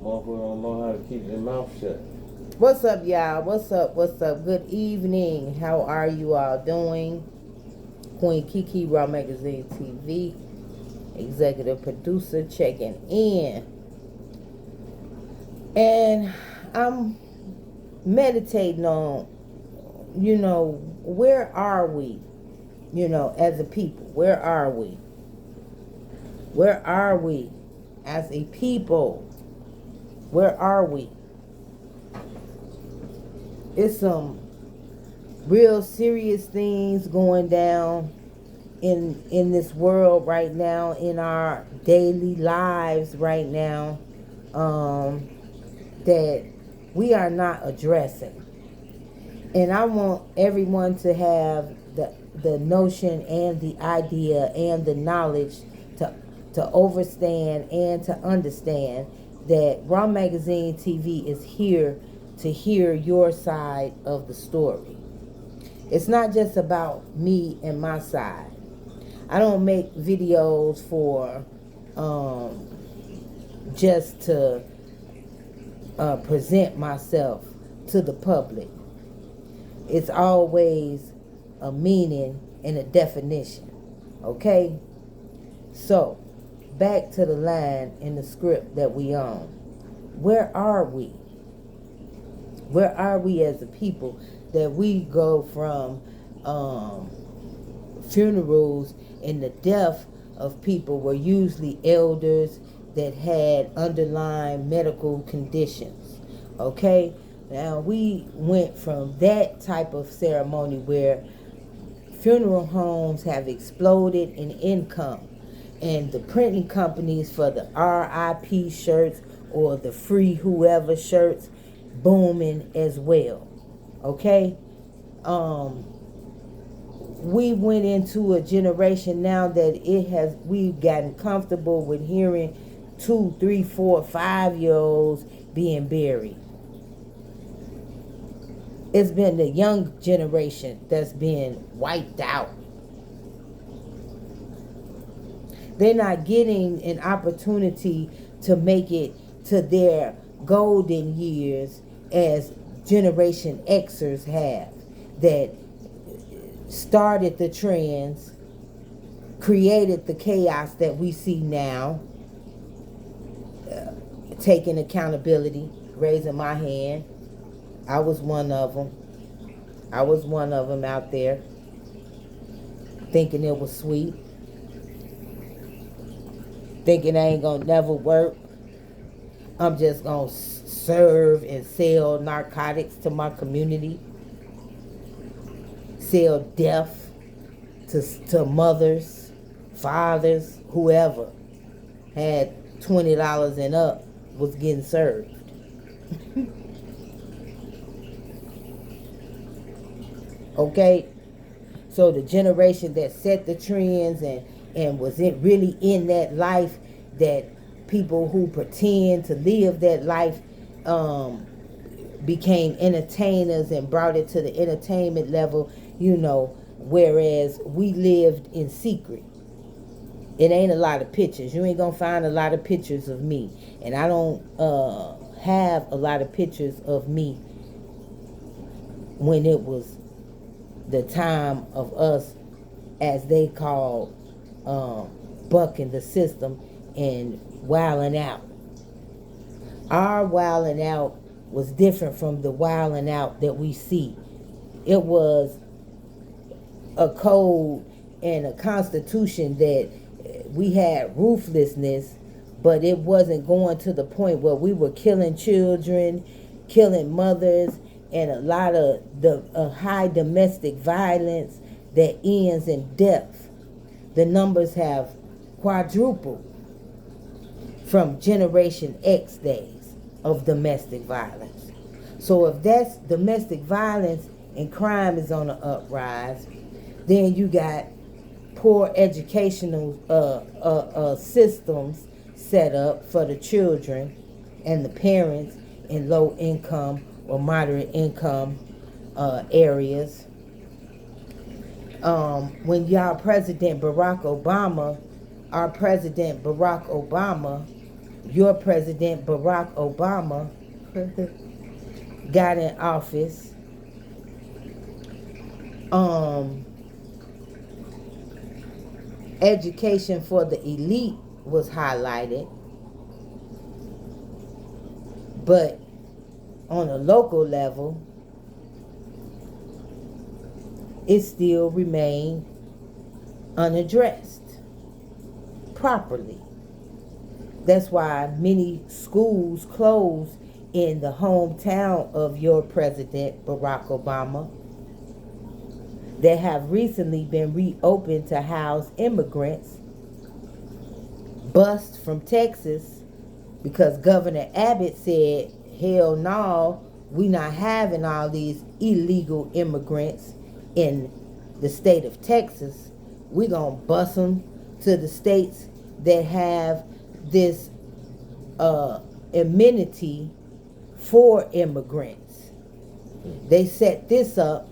Motherfucker don't know how to keep their mouth shut. What's up, y'all? What's up? What's up? Good evening. How are you all doing? Queen Kiki, Raw Magazine TV, executive producer, checking in. And I'm meditating on, where are we, as a people? Where are we? Where are we as a people? Where are we? It's some real serious things going down in this world right now, in our daily lives right now, that we are not addressing. And I want everyone to have the notion and the idea and the knowledge to overstand and to understand that Raw Magazine TV is here to hear your side of the story. It's not just about me and my side. I don't make videos for just to present myself to the public. It's always a meaning and a definition. Okay? So, back to the line in the script that we on. Where are we? Where are we as a people that we go from funerals and the death of people were usually elders that had underlying medical conditions? Okay? Now we went from that type of ceremony where funeral homes have exploded in income, and the printing companies for the RIP shirts or the free whoever shirts booming as well. Okay? We went into a generation now that we've gotten comfortable with hearing 2, 3, 4, 5-year-olds being buried. It's been the young generation that's been wiped out. They're not getting an opportunity to make it to their golden years as Generation Xers have, that started the trends, created the chaos that we see now, taking accountability, raising my hand. I was one of them. I was one of them out there thinking it was sweet, thinking I ain't gonna never work. I'm just gonna serve and sell narcotics to my community, sell death to mothers, fathers, whoever had $20 and up was getting served. Okay? So the generation that set the trends and was really in that life, that people who pretend to live that life became entertainers and brought it to the entertainment level, whereas we lived in secret. It ain't a lot of pictures. You ain't gonna find a lot of pictures of me. And I don't have a lot of pictures of me when it was the time of us, as they call, bucking the system and wilding out. Our wilding out was different from the wilding out that we see. It was a code and a constitution that we had ruthlessness, but it wasn't going to the point where we were killing children, killing mothers, and a lot of the high domestic violence that ends in death. The numbers have quadrupled from Generation X days of domestic violence. So if that's domestic violence and crime is on the uprise, then you got poor educational systems set up for the children and the parents in low income or moderate income areas. When y'all President Barack Obama, our President Barack Obama, your president, Barack Obama, got in office, education for the elite was highlighted, but on a local level, it still remained unaddressed properly. That's why many schools closed in the hometown of your president, Barack Obama, that have recently been reopened to house immigrants bust from Texas, because Governor Abbott said, hell no, we not having all these illegal immigrants in the state of Texas. We gonna bust them to the states that have this amenity for immigrants. They set this up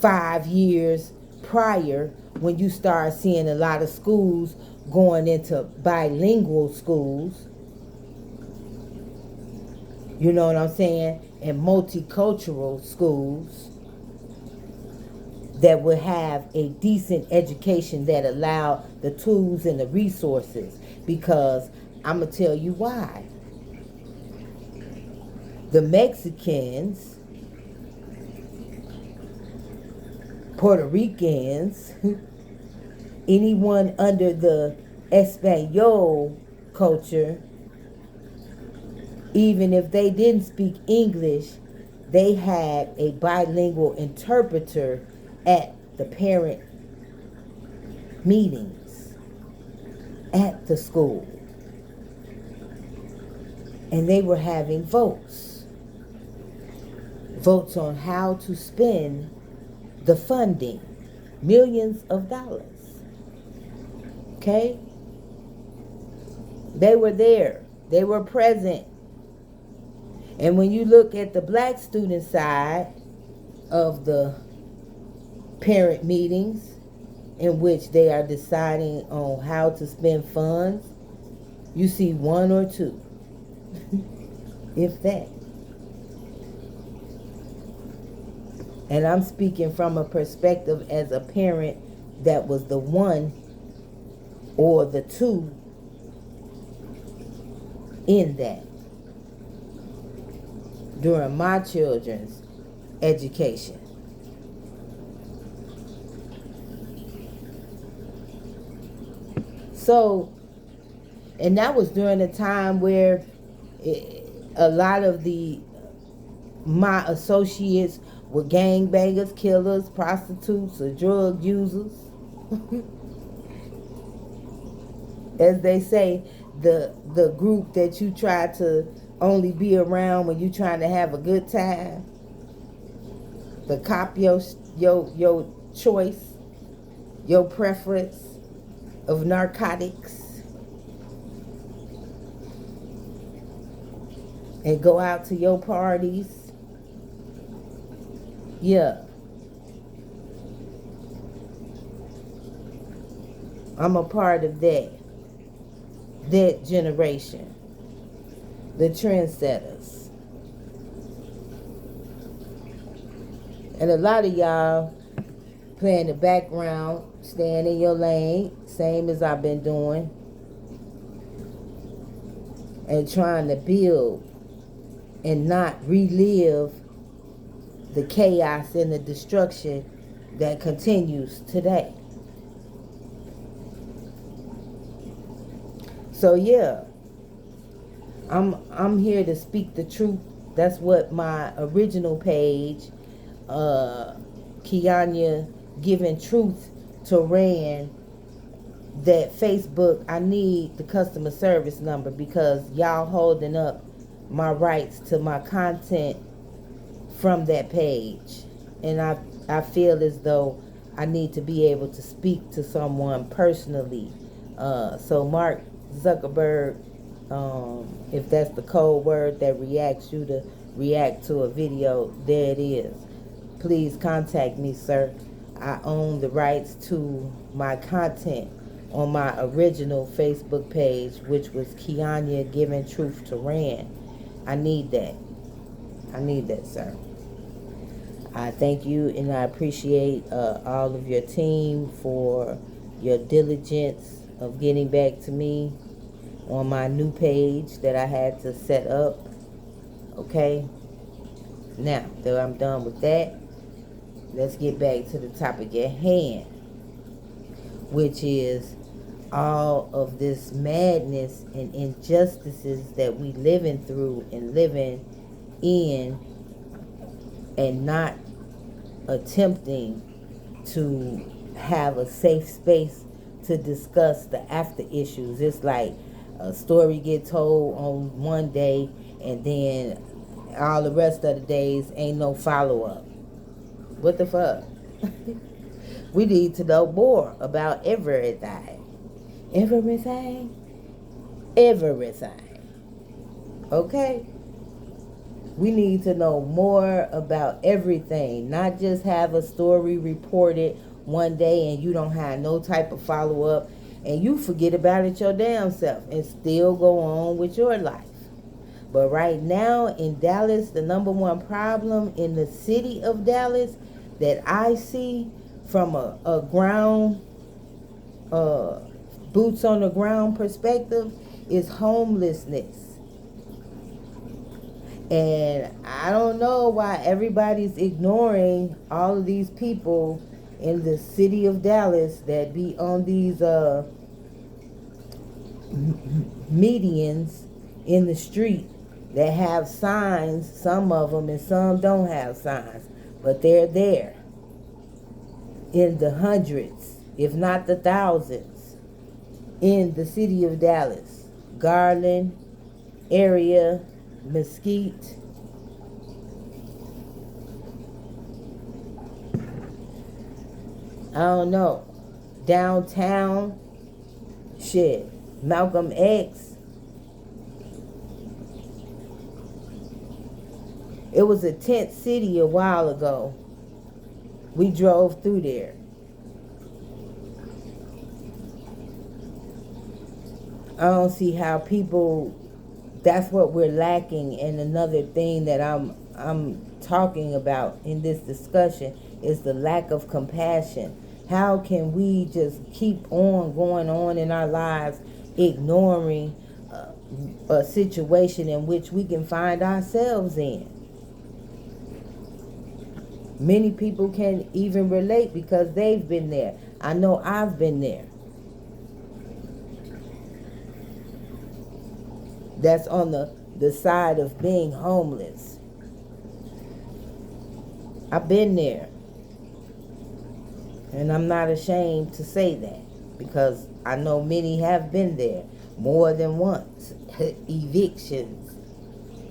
5 years prior, when you start seeing a lot of schools going into bilingual schools. You know what I'm saying? And multicultural schools that would have a decent education that allow the tools and the resources. Because I'm going to tell you why. The Mexicans, Puerto Ricans, anyone under the Espanol culture, even if they didn't speak English, they had a bilingual interpreter at the parent meetings at the school. And they were having votes on how to spend the funding, millions of dollars. Okay? They were there. They were present. And when you look at the black student side of the parent meetings, in which they are deciding on how to spend funds, you see one or two, if that. And I'm speaking from a perspective as a parent that was the one or the two in that during my children's education. So, and that was during a time where a lot of my associates were gangbangers, killers, prostitutes, or drug users. As they say, the group that you try to only be around when you're trying to have a good time. The cop your choice, your preference of narcotics, and go out to your parties. Yeah. I'm a part of that generation. The trendsetters. And a lot of y'all playing the background, staying in your lane, same as I've been doing, and trying to build and not relive the chaos and the destruction that continues today. So yeah, I'm here to speak the truth. That's what my original page, Kianya Giving Truth to Rand, that Facebook, I need the customer service number because y'all holding up my rights to my content from that page. And I feel as though I need to be able to speak to someone personally. So Mark Zuckerberg, if that's the code word that reacts you to react to a video, there it is. Please contact me, sir. I own the rights to my content on my original Facebook page, which was Kianya Giving Truth to Rand. I need that. I need that, sir. I thank you and I appreciate all of your team for your diligence of getting back to me on my new page that I had to set up. Okay? Now that I'm done with that, let's get back to the topic at hand, which is all of this madness and injustices that we living through and living in, and not attempting to have a safe space to discuss the after issues. It's like a story get told on one day and then all the rest of the days ain't no follow-up. What the fuck? We need to know more about everything. Everything? Everything. Okay? We need to know more about everything, not just have a story reported one day and you don't have no type of follow-up and you forget about it your damn self and still go on with your life. But right now in Dallas, the number one problem in the city of Dallas that I see from a ground, boots on the ground perspective is homelessness. And I don't know why everybody's ignoring all of these people in the city of Dallas that be on these medians in the street that have signs, some of them, and some don't have signs, but they're there in the hundreds, if not the thousands, in the city of Dallas, Garland area, Mesquite. I don't know. Downtown. Shit. Malcolm X. It was a tent city a while ago. We drove through there. I don't see how people, that's what we're lacking. And another thing that I'm talking about in this discussion is the lack of compassion. How can we just keep on going on in our lives, ignoring a situation in which we can find ourselves in? Many people can even relate because they've been there. I know I've been there. That's on the side of being homeless. I've been there. And I'm not ashamed to say that because I know many have been there more than once. Evictions.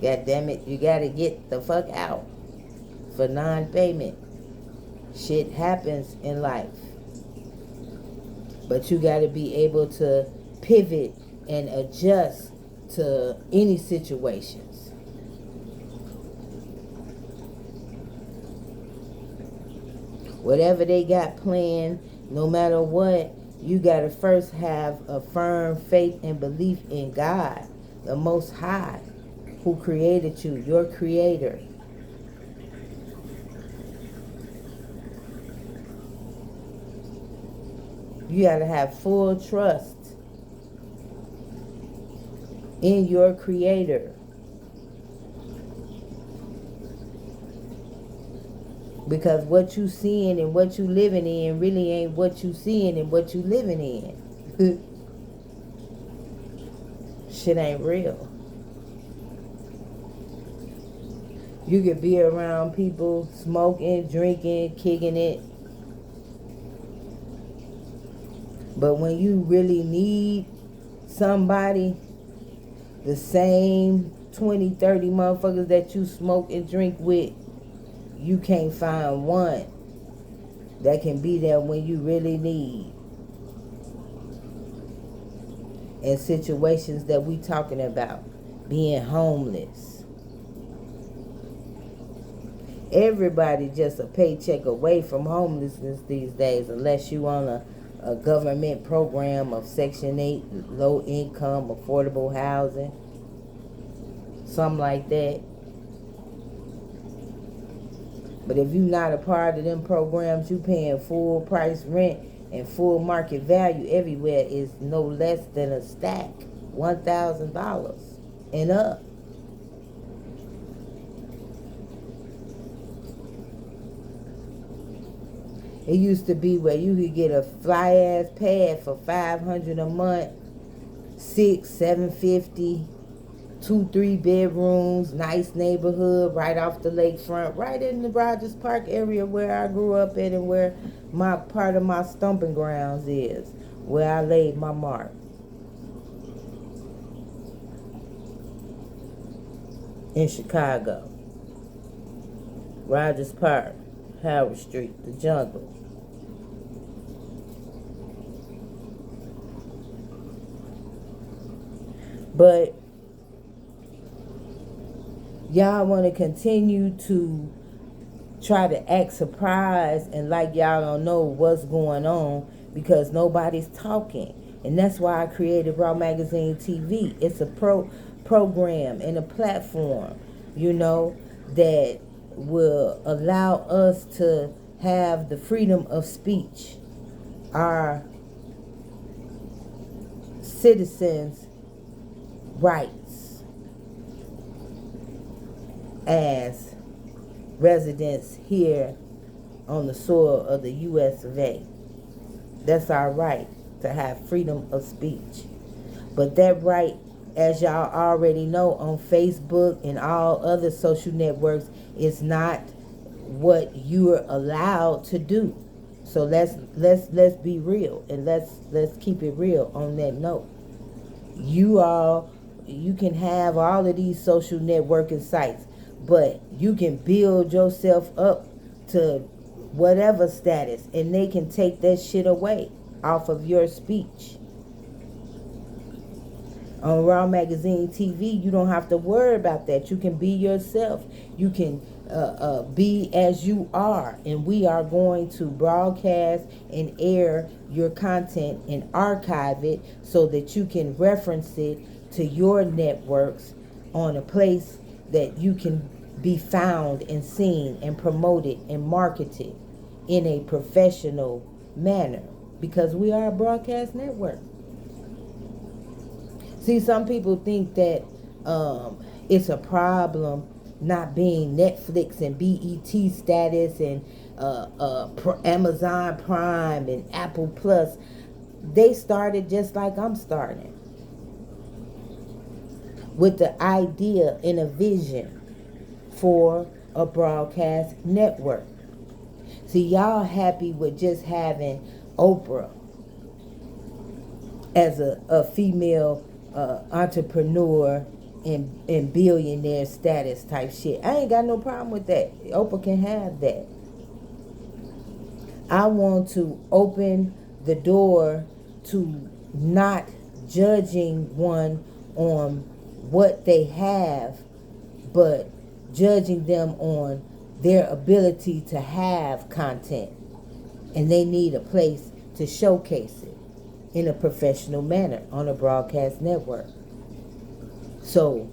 God damn it, you gotta get the fuck out for non-payment. Shit happens in life. But you gotta be able to pivot and adjust to any situations. Whatever they got planned, no matter what, you gotta first have a firm faith and belief in God, the Most High, who created you, your creator. You gotta have full trust in your creator. Because what you seeing and what you living in really ain't what you seeing and what you living in. Shit ain't real. You could be around people smoking, drinking, kicking it. But when you really need somebody, the same 20, 30 motherfuckers that you smoke and drink with, you can't find one that can be there when you really need. In situations that we talking about, being homeless. Everybody just a paycheck away from homelessness these days, unless you on a government program of Section 8, low income, affordable housing, something like that. But if you're not a part of them programs, you paying full price rent and full market value everywhere is no less than a stack, $1,000 and up. It used to be where you could get a fly ass pad for $500 a month, 750, 2-3 bedrooms, nice neighborhood, right off the lakefront, right in the Rogers Park area where I grew up at and where my part of my stomping grounds is, where I laid my mark. In Chicago, Rogers Park, Howard Street, the jungle. But y'all want to continue to try to act surprised and like y'all don't know what's going on because nobody's talking. And that's why I created Raw Magazine TV. It's a program and a platform, that will allow us to have the freedom of speech. Our citizens' rights as residents here on the soil of the U.S. of A. That's our right to have freedom of speech. But that right, as y'all already know, on Facebook and all other social networks, is not what you're allowed to do. So let's be real, and let's keep it real on that note. You can have all of these social networking sites, but you can build yourself up to whatever status, and they can take that shit away off of your speech. On Raw Magazine TV, you don't have to worry about that. You can be yourself. You can be as you are. And we are going to broadcast and air your content and archive it so that you can reference it to your networks on a place that you can be found and seen and promoted and marketed in a professional manner, because we are a broadcast network. See, some people think that it's a problem not being Netflix and BET status and Amazon Prime and Apple Plus. They started just like I'm starting, with the idea and a vision for a broadcast network. See, y'all happy with just having Oprah as a female entrepreneur and billionaire status type shit. I ain't got no problem with that. Oprah can have that. I want to open the door to not judging one on what they have, but judging them on their ability to have content. And they need a place to showcase it in a professional manner on a broadcast network. So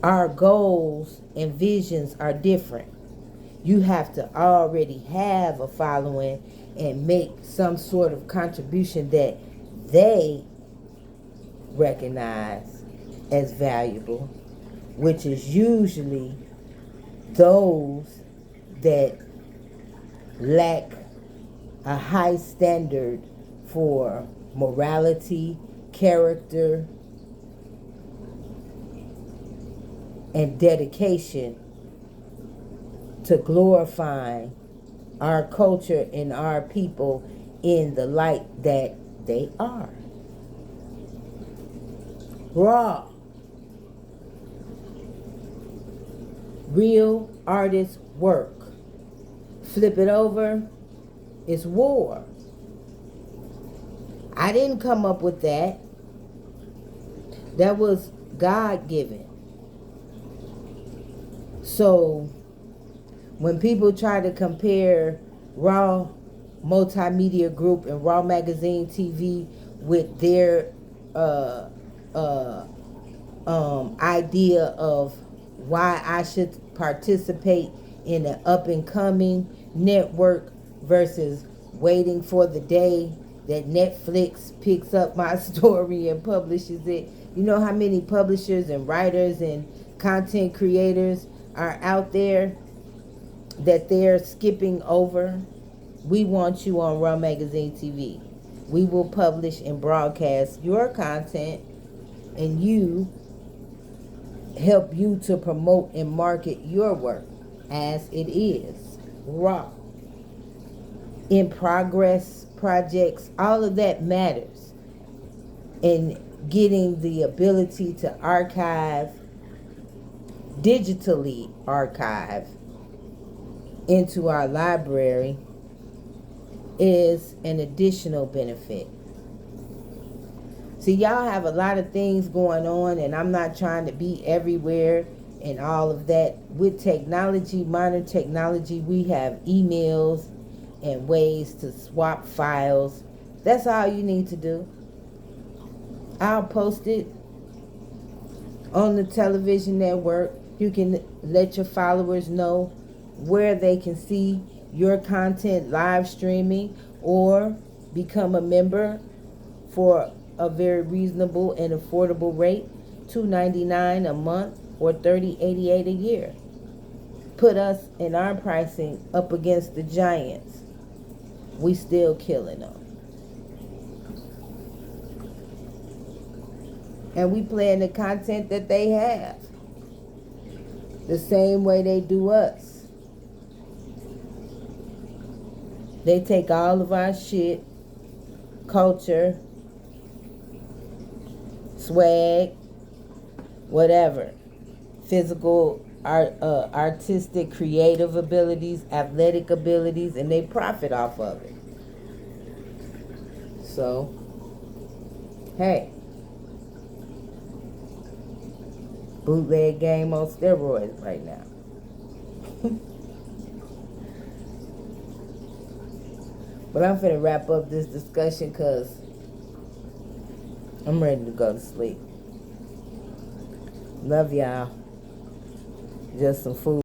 our goals and visions are different. You have to already have a following and make some sort of contribution that they recognize as valuable, which is usually those that lack a high standard for morality, character, and dedication to glorifying our culture and our people in the light that they are. Raw. Real artist work. Flip it over, it's war. I didn't come up with that. That was God-given. So when people try to compare Raw Multimedia Group and Raw Magazine TV with their uh, uh, idea of why I should participate in an up and coming network versus waiting for the day that Netflix picks up my story and publishes it. You know how many publishers and writers and content creators are out there that they're skipping over? We want you on Raw Magazine TV. We will publish and broadcast your content, and you help you to promote and market your work as it is raw. In progress projects, all of that matters. And getting the ability to archive, digitally archive into our library is an additional benefit. See, y'all have a lot of things going on, and I'm not trying to be everywhere and all of that. With technology, modern technology, we have emails and ways to swap files. That's all you need to do. I'll post it on the television network. You can let your followers know where they can see your content live streaming, or become a member for a very reasonable and affordable rate, $2.99 a month or $30.88 a year. Put us in our pricing up against the giants. We still killing them. And we playing the content that they have, the same way they do us. They take all of our shit, culture, swag, whatever, physical, artistic, creative abilities, athletic abilities, and they profit off of it. So, hey, bootleg game on steroids right now. But I'm finna wrap up this discussion because I'm ready to go to sleep. Love y'all. Just some food.